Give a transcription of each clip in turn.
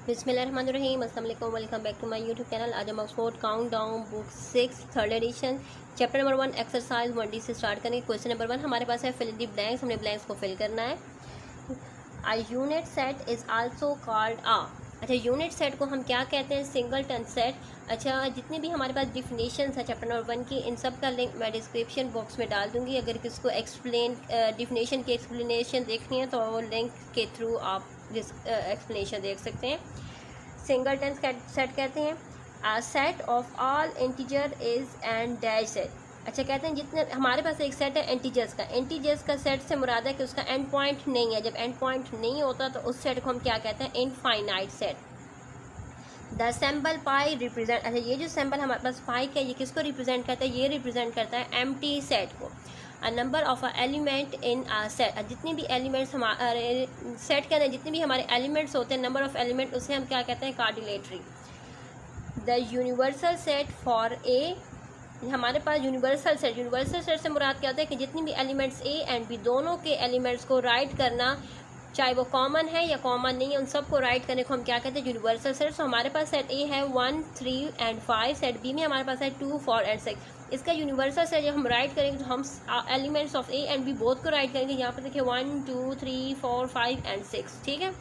बिस्मिल्लाहिर्रहमानिर्रहीम, अस्सलाम वालेकुम, welcome back to my YouTube channel. आज हम Oxford countdown book 6 third edition chapter number 1 exercise 1D से स्टार्ट करेंगे। क्वेश्चन नंबर 1 हमारे पास है फिल इन द ब्लैंक्स। हमने ब्लैंक्स को फिल करना है। A unit set is also called a. अच्छा, यूनिट सेट को हम क्या कहते हैं? Singleton set. अच्छा, जितने भी हमारे पास डिफिनेशन है चैप्टर नंबर 1 की, इन सब का लिंक मैं डिस्क्रिप्शन बॉक्स में डाल दूंगी। अगर किसको डिफिनेशन की एक्सप्लेनेशन देखनी है तो वो लिंक के थ्रू आप एक्सप्लेनेशन देख सकते हैं। सिंगलटन सेट कहते हैं set of all integer is and dash set. अच्छा, कहते हैं जितने हमारे पास एक सेट है इंटीजर्स का सेट से मुराद है कि उसका एंड पॉइंट नहीं है। जब एंड पॉइंट नहीं होता तो उस सेट को हम क्या कहते हैं? Infinite set. The symbol pi represent, अच्छा ये जो सिंबल हमारे पास पाई का, ये किसको रिप्रेजेंट करता है? ये रिप्रेजेंट करता है एम्प्टी सेट को। A number of a element in a set, जितनी भी एलिमेंट्स हमारे सेट के अंदर जितने भी हमारे एलिमेंट्स होते हैं, नंबर ऑफ एलिमेंट, उसे हम क्या कहते हैं? Cardinality. The universal set for A, हमारे पास यूनिवर्सल सेट से मुराद क्या होता है? कि जितनी भी एलिमेंट्स ए एंड बी दोनों के एलिमेंट्स को राइट करना, चाहे वो कॉमन है या कॉमन नहीं है, उन सबको राइट करने को हम क्या कहते हैं? Universal set. तो हमारे पास सेट ए है 1, 3 एंड 5, सेट बी में हमारे पास है 2, 4 एंड 6। इसका यूनिवर्सल सेट जब हम राइट करेंगे तो हम elements of A and B both को राइट करेंगे। यहाँ पर देखिए 1, 2, 3, 4, 5 एंड 6। ठीक है।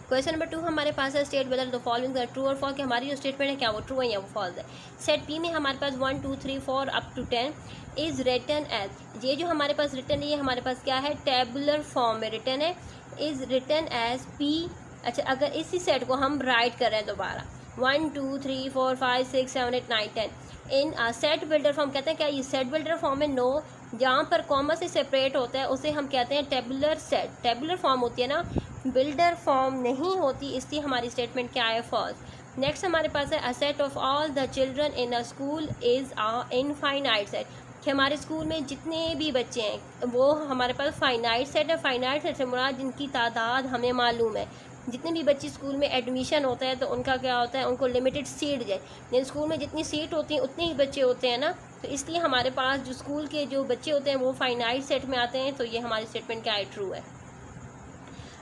क्वेश्चन नंबर 2 हमारे पास है state whether the following true और फॉल्स, कि हमारी जो स्टेटमेंट है क्या वो ट्रू है या वो फॉल्स है। सेट बी में हमारे पास 1, 2, 3, 4 up to 10 is written as, ये जो हमारे पास रिटन है ये हमारे पास क्या है? टेबुलर फॉर्म में रिटन है। Is written as P. अच्छा, अगर इसी सेट को हम राइट कर रहे हैं दोबारा 1, 2, 3, 4, 5, 6, 7, 8, 9, 10 इन सेट बिल्डर फॉर्म, कहते हैं क्या ये सेट बिल्डर फॉर्म है? नो। जहाँ पर कॉमा से सेपरेट होता है उसे हम कहते हैं टेबुलर सेट। टेबुलर फॉर्म होती है ना, बिल्डर फॉर्म नहीं होती, इसलिए हमारी स्टेटमेंट क्या है? फॉल्स। नेक्स्ट हमारे पास है a set of all the children in a school is a infinite set, कि हमारे स्कूल में जितने भी बच्चे हैं वो हमारे पास फाइनाइट सेट है। फाइनाइट सेट से मुराद जिनकी तादाद हमें मालूम है। जितने भी बच्चे स्कूल में एडमिशन होता है तो उनका क्या होता है? उनको लिमिटेड सीट है, लेकिन स्कूल में जितनी सीट होती है उतने ही बच्चे होते हैं ना, तो इसलिए हमारे पास जो स्कूल के जो बच्चे होते हैं वो फाइनाइट सेट में आते हैं। तो ये हमारी स्टेटमेंट क्या है? ट्रू है।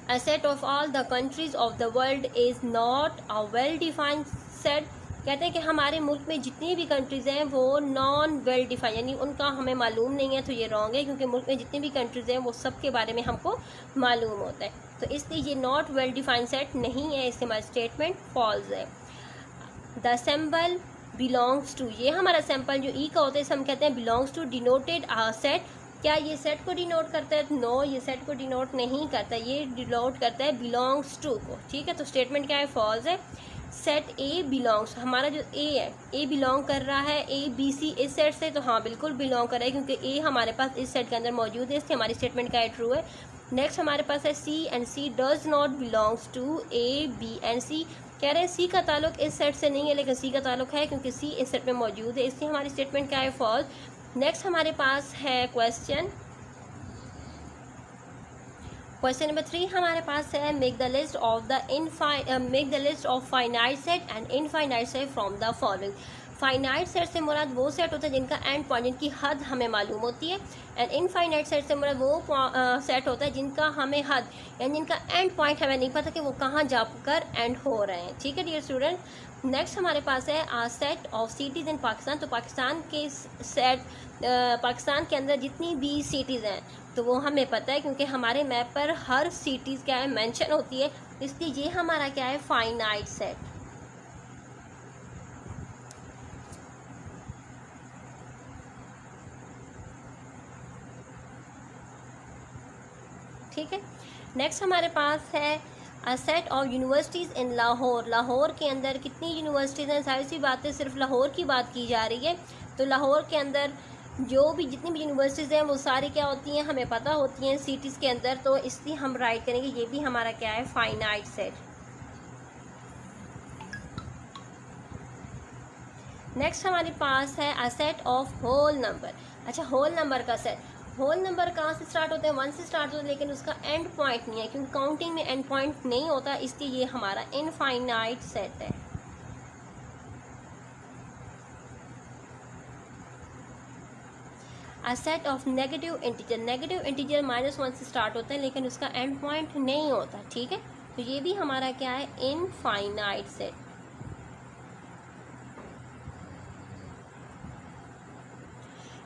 A set of all the countries of the world is not a well defined set, कहते हैं कि हमारे मुल्क में जितनी भी कंट्रीज़ हैं वो नॉन वेल डिफाइंड, यानी उनका हमें मालूम नहीं है। तो ये रॉन्ग है, क्योंकि मुल्क में जितनी भी कंट्रीज़ हैं वो सब के बारे में हमको मालूम होता है। तो इसलिए ये नॉट वेल डिफाइंड सेट नहीं है, इससे हमारी स्टेटमेंट फॉल्स है। द सिंबल बिलोंग्स टू, ये हमारा सैम्पल जो ई का होता है इसे हम कहते हैं belongs to denoted a set. क्या ये सेट को डिनोट करता है? नो, ये सेट को डिनोट नहीं करता, ये डिनोट करता है बिलोंग्स टू को। ठीक है, तो स्टेटमेंट क्या है? फॉल्स है। सेट ए बिलोंग्स, हमारा जो ए है ए बिलोंग कर रहा है ए बी सी इस सेट से, तो हाँ बिल्कुल बिलोंग कर रहा है, क्योंकि ए हमारे पास इस सेट के अंदर मौजूद है, इसलिए हमारी स्टेटमेंट क्या है? ट्रू है। नेक्स्ट हमारे पास है C and C does not belongs to A B and C, कह रहे हैं सी का ताल्लुक इस सेट से नहीं है, लेकिन सी का ताल्लुक है क्योंकि सी इस सेट में मौजूद है, इसलिए हमारी स्टेटमेंट क्या है? फॉल्स। नेक्स्ट हमारे पास है क्वेश्चन नंबर 3 हमारे पास है make the list of finite set and infinite set from the following. Finite set से मुराद वो सेट होता है जिनका एंड पॉइंट, जिनकी हद हमें मालूम होती है, एंड इनफाइनाइट सेट से मुराद वो सेट होता है जिनका हमें हद, यानी जिनका एंड पॉइंट हमें नहीं पता कि वो कहाँ जाकर एंड हो रहे हैं। ठीक है डियर स्टूडेंट। नेक्स्ट हमारे पास है a set of cities in Pakistan. तो पाकिस्तान के पाकिस्तान के अंदर जितनी भी सिटीज़ हैं तो वो हमें पता है, क्योंकि हमारे मैप पर हर सिटीज़ क्या है? मेंशन होती है, इसलिए ये हमारा क्या है? Finite set. ठीक है। नेक्स्ट हमारे पास है अ सेट ऑफ यूनिवर्सिटीज़ इन लाहौर। लाहौर के अंदर कितनी यूनिवर्सिटीज़ हैं? सारी सी बातें सिर्फ लाहौर की बात की जा रही है, तो लाहौर के अंदर जो भी जितनी भी यूनिवर्सिटीज़ हैं वो सारी क्या होती हैं? हमें पता होती हैं सिटीज़ के अंदर, तो इसलिए हम राइट करेंगे ये भी हमारा क्या है? Finite set. नेक्स्ट हमारे पास है a set of whole number. अच्छा, होल नंबर का सेट, होल नंबर कहाँ से स्टार्ट होते हैं? 1 से स्टार्ट होते हैं, लेकिन उसका एंड पॉइंट नहीं है, क्योंकि काउंटिंग में एंड पॉइंट नहीं होता, इसलिए ये हमारा इनफाइनाइट सेट है। A set of negative integer, negative integer -1 से स्टार्ट होता है, लेकिन उसका एंड पॉइंट नहीं होता। ठीक है, तो ये भी हमारा क्या है, इनफाइनाइट सेट।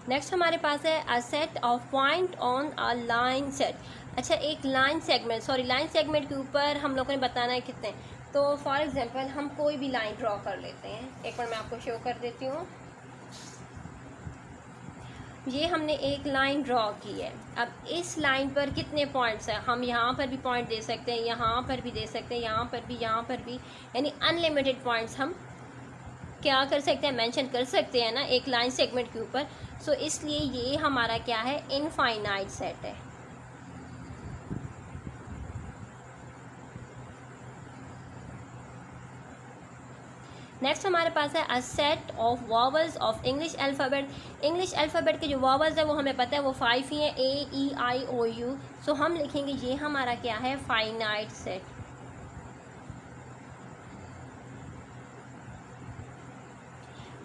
नेक्स्ट हमारे पास है a set of point on a line set. अच्छा, एक लाइन सेगमेंट, लाइन सेगमेंट के ऊपर हम लोगों ने बताना है कितने। तो फॉर एग्जांपल हम कोई भी लाइन ड्रॉ कर लेते हैं, एक बार मैं आपको शो कर देती हूँ। ये हमने एक लाइन ड्रॉ की है। अब इस लाइन पर कितने पॉइंट्स हैं, हम यहाँ पर भी पॉइंट दे सकते हैं, यहाँ पर भी दे सकते हैं, यहाँ पर भी, यहाँ पर भी, यानी अनलिमिटेड पॉइंट्स हम क्या कर सकते हैं, मेंशन कर सकते हैं ना एक लाइन सेगमेंट के ऊपर। सो इसलिए ये हमारा क्या है, इनफाइनाइट सेट है। नेक्स्ट हमारे पास है a set of vowels of English alphabet. English alphabet के जो वॉवल्स है वो हमें पता है वो 5 ही हैं, AEIOU। सो हम लिखेंगे ये हमारा क्या है, finite set.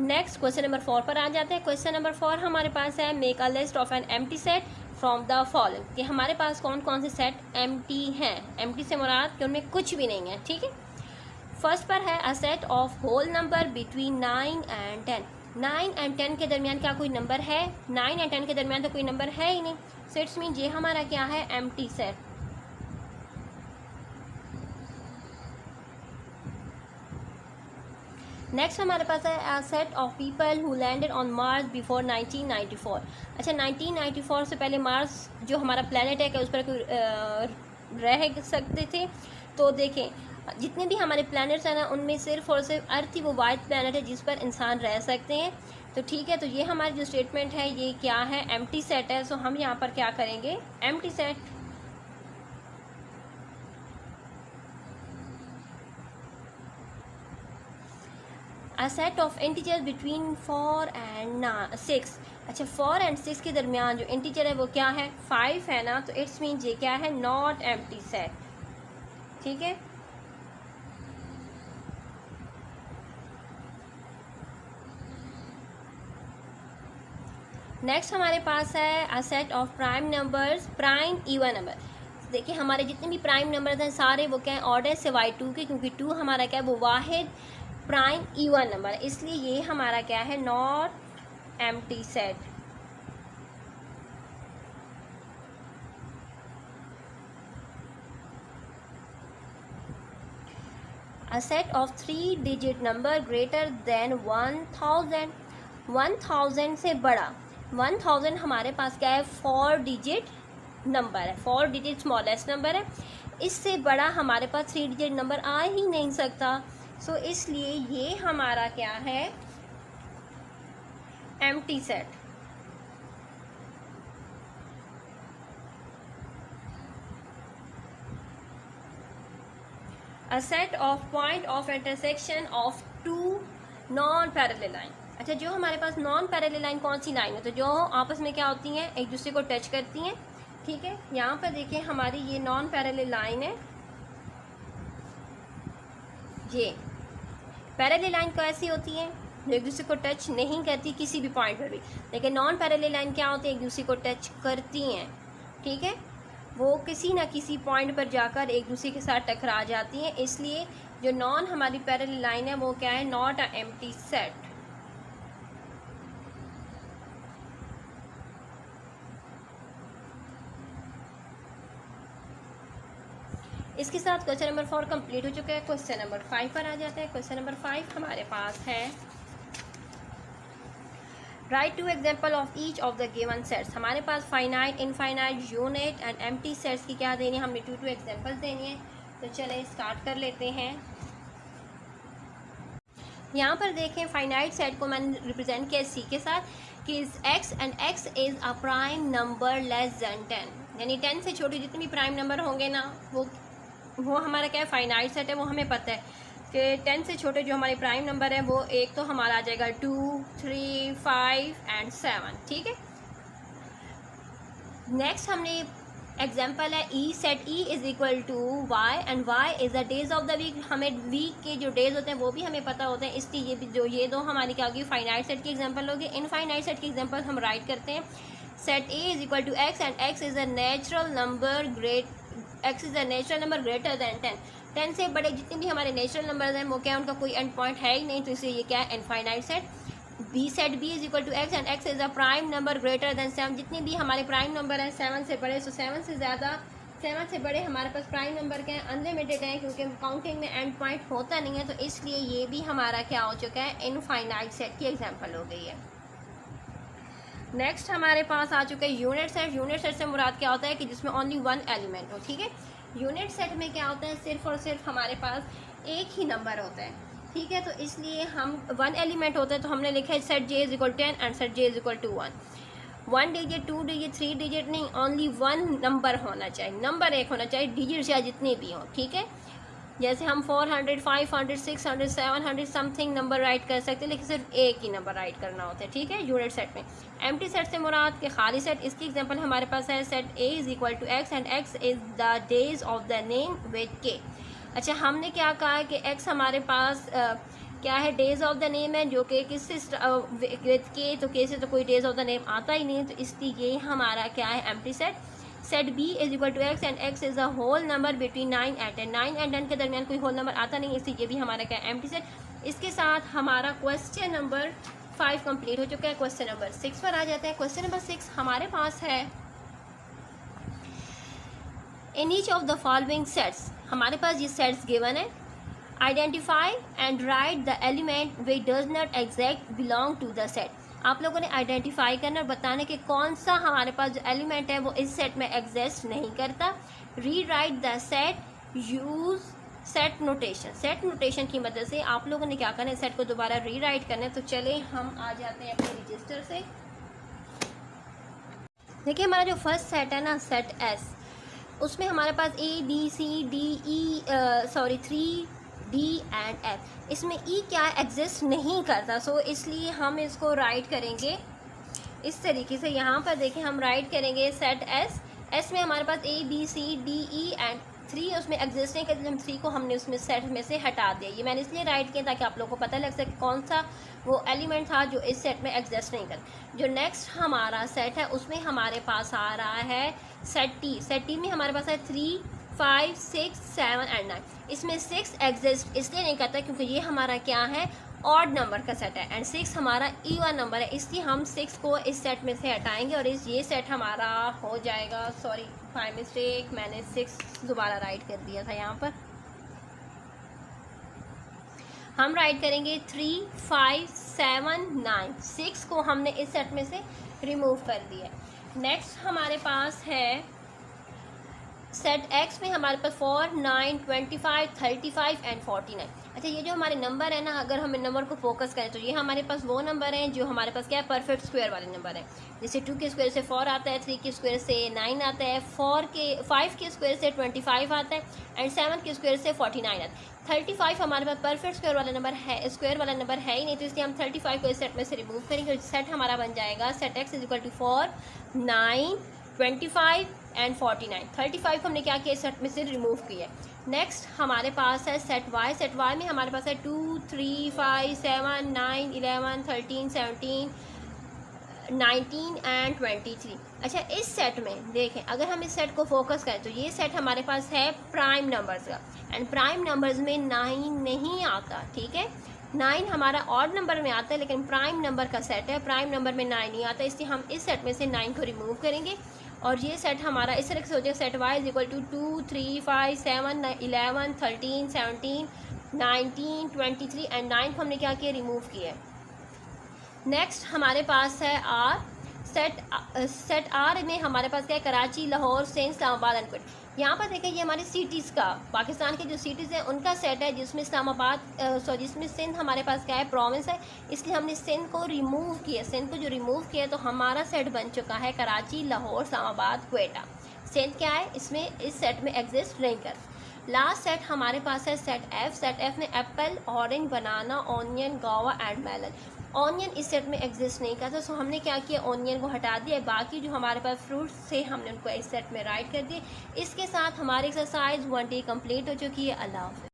Next question number 4 पर आ जाते हैं। क्वेश्चन नंबर 4 हमारे पास है make a list of an empty set from the following, कि हमारे पास कौन कौन से सेट एम्प्टी हैं। एम्प्टी से मुराद कि उनमें कुछ भी नहीं है, ठीक है। फर्स्ट पर है a set of whole number between 9 and 10। 9 and 10 के दरमियान क्या कोई नंबर है, 9 एंड 10 के दरमियान तो कोई नंबर है ही नहीं। सो इट्स मीन ये हमारा क्या है, एम्प्टी सेट। नेक्स्ट हमारे पास है a set of people who landed on Mars before 1994। अच्छा, 1994 से पहले मार्स जो हमारा प्लेनेट है, क्या उस पर रह सकते थे। तो देखें, जितने भी हमारे प्लैनेट्स हैं ना, उनमें सिर्फ और सिर्फ अर्थ ही वो वाइट प्लैनेट है जिस पर इंसान रह सकते हैं। तो ठीक है, तो ये हमारी जो स्टेटमेंट है ये क्या है, एम्प्टी सेट है। सो हम यहाँ पर क्या करेंगे, empty set. A set of integers between 4 and 6। अच्छा, 4 एंड 6 के दरमियान जो इंटीजर है वो क्या है, 5 है ना। तो इट्स मीन ये क्या है, नॉट एम्प्टी सेट, ठीक है। नेक्स्ट हमारे पास है a set of prime numbers, prime even number. देखिए, हमारे जितने भी प्राइम नंबर्स हैं सारे वो क्या है, ऑर्डर सिवाय 2 के, क्योंकि 2 हमारा क्या है, वो वाहिद प्राइम इवन नंबर है, इसलिए ये हमारा क्या है, not empty set. A set of 3 digit number greater then 1000। 1000 से बड़ा, 1000 हमारे पास क्या है, 4 डिजिट नंबर है, 4 डिजिट स्मॉलेस्ट नंबर है। इससे बड़ा हमारे पास 3 डिजिट नंबर आ ही नहीं सकता। सो इसलिए ये हमारा क्या है, empty set. A set of point of intersection of 2 non parallel line. अच्छा, जो हमारे पास नॉन पैरेलल लाइन कौन सी लाइन है, तो जो आपस में क्या होती हैं, एक दूसरे को टच करती हैं, ठीक है। यहाँ पर देखिए हमारी ये नॉन पैरेलल लाइन है। ये पैरेलल लाइन कैसी होती है, जो एक दूसरे को टच नहीं करती किसी भी पॉइंट पर भी, लेकिन नॉन पैरेलल लाइन क्या होती है, एक दूसरे को टच करती हैं, ठीक है। वो किसी ना किसी पॉइंट पर जाकर एक दूसरे के साथ टकरा जाती हैं, इसलिए जो नॉन हमारी पैरेलल लाइन है वो क्या है, नॉट अ एम्प्टी सेट। इसके साथ क्वेश्चन नंबर 4 कंप्लीट हो चुका है। क्वेश्चन नंबर 5 पर आ जाते हैं। क्वेश्चन नंबर 5 हमारे पास है write 2 example of each of the given sets. हमारे पास finite, infinite, unit and empty sets की क्या देनी है, हमने 2 एग्जाम्पल्स देनी है। तो चले स्टार्ट कर लेते हैं। यहाँ पर देखें, फाइनाइट सेट को मैंने रिप्रेजेंट किया सी के साथ कि x and x is a prime number less than 10, यानी 10 से छोटे जितने भी प्राइम नंबर होंगे ना, वो हमारा क्या है, फाइनाइट सेट है। वो हमें पता है कि 10 से छोटे जो हमारे प्राइम नंबर है वो एक तो हमारा आ जाएगा 2, 3, 5 एंड 7, ठीक है। नेक्स्ट हमने एग्जाम्पल है E set E is equal to Y and Y is the days of the week. हमें वीक के जो डेज होते हैं वो भी हमें पता होते हैं, इसलिए ये दो हमारी क्या होगी, फाइनाइट सेट की एग्जाम्पल होगी। इनफाइनाइट सेट की एग्जाम्पल हम राइट करते हैं, set A is equal to X and X is a natural number greater than 10। 10 से बड़े जितने भी हमारे नेचुरल नंबर्स हैं वो क्या है, उनका कोई एंड पॉइंट है ही नहीं, तो इसलिए ये क्या है, infinite set. B set B is equal to X and X is a prime number greater than 7। जितने भी हमारे प्राइम नंबर हैं 7 से बड़े, सो 7 से बड़े हमारे पास प्राइम नंबर के हैं, अनलिमिटेड हैं, क्योंकि काउंटिंग में एंड पॉइंट होता नहीं है, तो इसलिए ये भी हमारा क्या हो चुका है, इनफाइनाइट सेट की एग्जाम्पल हो गई है। नेक्स्ट हमारे पास आ चुका है यूनिट सेट। यूनिट सेट से मुराद क्या होता है कि जिसमें ओनली वन एलिमेंट हो, ठीक है। यूनिट सेट में क्या होता है, सिर्फ और सिर्फ हमारे पास एक ही नंबर होता है, ठीक है। तो इसलिए हम वन एलिमेंट होता है, तो हमने लिखा है set J is equal 10 and set J is equal to 1। 1 digit 2 digit 3 digit नहीं, ओनली वन नंबर होना चाहिए, नंबर एक होना चाहिए, डिजिट या जितने भी हों, ठीक है। जैसे हम 400 500 600 700 समथिंग नंबर राइट कर सकते हैं, लेकिन सिर्फ एक ही नंबर राइट करना होता है, ठीक है, यूनिट सेट में। एम्प्टी सेट से मुराद के खाली सेट, इसकी एग्जांपल हमारे पास है set A is equal to X and X is the days of the name with K. अच्छा, हमने क्या कहा है कि एक्स हमारे पास क्या है, डेज ऑफ द नेम है, जो कि किससे विद के, तो के से तो कोई डेज ऑफ द नेम आता ही नहीं, तो इसलिए ये हमारा क्या है, empty set. Set B is equal to X and X is a whole number between 9 and 10। 9 and 10 के दरमियान कोई होल नंबर आता नहीं है, इसलिए ये भी हमारा क्या है, एम्प्टी सेट। इसके साथ हमारा क्वेश्चन नंबर 5 कंप्लीट हो चुका है। क्वेश्चन नंबर 6 पर आ जाते हैं। क्वेश्चन नंबर 6 हमारे पास है, in each of the following sets, हमारे पास ये सेट्स गिवन है, identify and write the element which does not exact belong to the set. आप लोगों ने आइडेंटिफाई करना और बताने कि कौन सा हमारे पास जो एलिमेंट है वो इस सेट में एग्जिस्ट नहीं करता। री right the set, use set notation. Set notation की मदद से आप लोगों ने क्या करना है, सेट को दोबारा री राइट करना है। तो चले हम आ जाते हैं अपने रजिस्टर से। देखिए हमारा जो फर्स्ट सेट है ना, सेट एस, उसमें हमारे पास A B C D E 3 D and F, इसमें ई क्या एग्जिस्ट नहीं करता, सो इसलिए हम इसको राइट करेंगे इस तरीके से। यहाँ पर देखें हम राइट करेंगे सेट एस, एस में हमारे पास A B C D E and 3 उसमें एग्जिस्ट नहीं करती, हम 3 को हमने उसमें सेट में से हटा दिया। ये मैंने इसलिए राइट किया ताकि आप लोगों को पता लग सके कौन सा वो एलिमेंट था जो इस सेट में एग्जिस्ट नहीं करता। जो नेक्स्ट हमारा सेट है उसमें हमारे पास आ रहा है सेट टी। सेट टी में हमारे पास है 3 5 6 7 एंड 9। इसमें 6 एग्जिस्ट इसलिए नहीं करता क्योंकि ये हमारा क्या है, ऑड नंबर का सेट है, एंड 6 हमारा इवन नंबर है, इसलिए हम 6 को इस सेट में से हटाएंगे और ये सेट हमारा हो जाएगा, सॉरी बाय मिस्टेक मैंने 6 दोबारा राइट कर दिया था। यहाँ पर हम राइट करेंगे 3 5 7 9, 6 को हमने इस सेट में से रिमूव कर दिया। नेक्स्ट हमारे पास है सेट एक्स में हमारे पास 4 9 25 35 एंड 49। अच्छा, ये जो हमारे नंबर है ना, अगर हम इन नंबर को फोकस करें तो ये हमारे पास वो नंबर हैं जो हमारे पास क्या है, परफेक्ट स्क्वायर वाले नंबर हैं। जैसे 2 के स्क्वायर से 4 आता है, 3 के स्क्वायर से 9 आता है, 5 के स्क्वायर से 25 आता है एंड 7 के स्क्वायर से 49 आता है। 35 हमारे पास परफेक्ट स्क्वायर वाला नंबर है, स्क्वायर वाला नंबर है ही नहीं, तो इसलिए हम 35 को इस सेट में से रिमूव करेंगे। सेट हमारा बन जाएगा set X is equal to 4 9 25 and 49। 35 को हमने क्या किया, सेट में से रिमूव किया। नेक्स्ट हमारे पास है सेट वाई। सेट वाई में हमारे पास है 2 3 5 7 9 11 13 17 19 एंड 23। अच्छा, इस सेट में देखें, अगर हम इस सेट को फोकस करें तो ये सेट हमारे पास है प्राइम नंबर्स का, एंड प्राइम नंबर्स में 9 नहीं आता, ठीक है। 9 हमारा ऑड नंबर में आता है, लेकिन प्राइम नंबर का सेट है, प्राइम नंबर में 9 नहीं आता, इसलिए हम इस सेट में से 9 को रिमूव करेंगे और ये सेट हमारा इस तरह से हो जाएगा, set Y is equal to 2 3 5 7 11 13 17 19 23 and 9 को हमने क्या किया, रिमूव किया है। नेक्स्ट हमारे पास है आर। सेट आर में हमारे पास क्या है, कराची लाहौर सिंध इस्लामाबाद एंड क्वेटा। यहाँ पर देखें, ये हमारे सिटीज़ का, पाकिस्तान के जो सिटीज़ हैं उनका सेट है, जिसमें जिसमें सिंध हमारे पास क्या है, प्रोविंस है, इसलिए हमने सिंध को रिमूव किया। सिंध को जो रिमूव किया तो हमारा सेट बन चुका है कराची लाहौर इस्लामाबाद क्वेटा। सिंध क्या है, इसमें इस सेट में एग्जिस्ट नहीं कर। लास्ट सेट हमारे पास है सेट एफ। सेट एफ में एप्पल ऑरेंज बनाना ऑनियन गावा एंड मेलन। ऑनियन इस सेट में एग्जिस्ट नहीं करता, सो हमने क्या किया, ऑनियन को हटा दिया, बाकी जो हमारे पास फ्रूट्स थे हमने उनको इस सेट में राइट कर दिए। इसके साथ हमारी एक्सरसाइज 1D कंप्लीट हो चुकी है। अल्लाह हाफ़िज़।